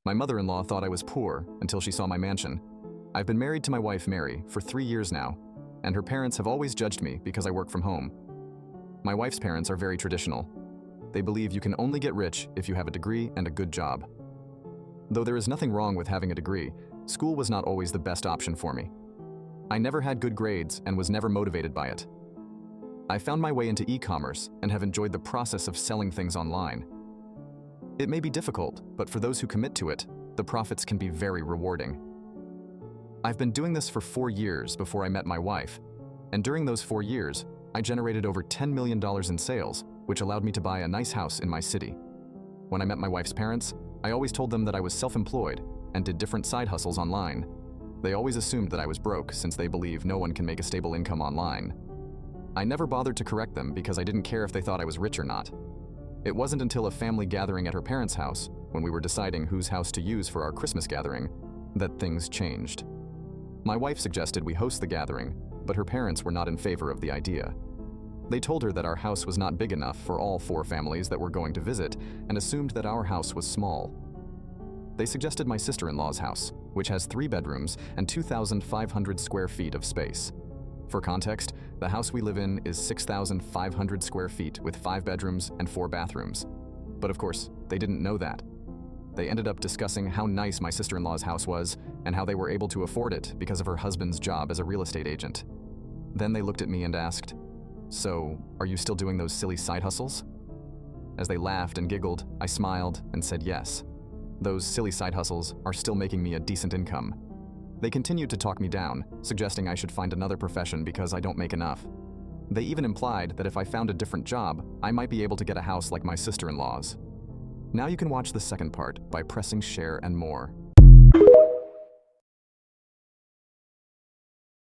My mother-in-law thought I was poor until she saw my mansion. I've been married to my wife, Mary, for 3 years now, and her parents have always judged me because I work from home. My wife's parents are very traditional. They believe you can only get rich if you have a degree and a good job. Though there is nothing wrong with having a degree, school was not always the best option for me. I never had good grades and was never motivated by it. I found my way into e-commerce and have enjoyed the process of selling things online. It may be difficult, but for those who commit to it, the profits can be very rewarding. I've been doing this for 4 years before I met my wife, and during those 4 years, I generated over $10 million in sales, which allowed me to buy a nice house in my city. When I met my wife's parents, I always told them that I was self-employed and did different side hustles online. They always assumed that I was broke since they believe no one can make a stable income online. I never bothered to correct them because I didn't care if they thought I was rich or not. It wasn't until a family gathering at her parents' house, when we were deciding whose house to use for our Christmas gathering, that things changed. My wife suggested we host the gathering, but her parents were not in favor of the idea. They told her that our house was not big enough for all 4 families that were going to visit and assumed that our house was small. They suggested my sister-in-law's house, which has 3 bedrooms and 2,500 square feet of space. For context, the house we live in is 6,500 square feet with 5 bedrooms and 4 bathrooms. But of course, they didn't know that. They ended up discussing how nice my sister-in-law's house was and how they were able to afford it because of her husband's job as a real estate agent. Then they looked at me and asked, "So, are you still doing those silly side hustles?" As they laughed and giggled, I smiled and said yes. Those silly side hustles are still making me a decent income. They continued to talk me down, suggesting I should find another profession because I don't make enough. They even implied that if I found a different job, I might be able to get a house like my sister-in-law's. Now you can watch the second part by pressing share and more.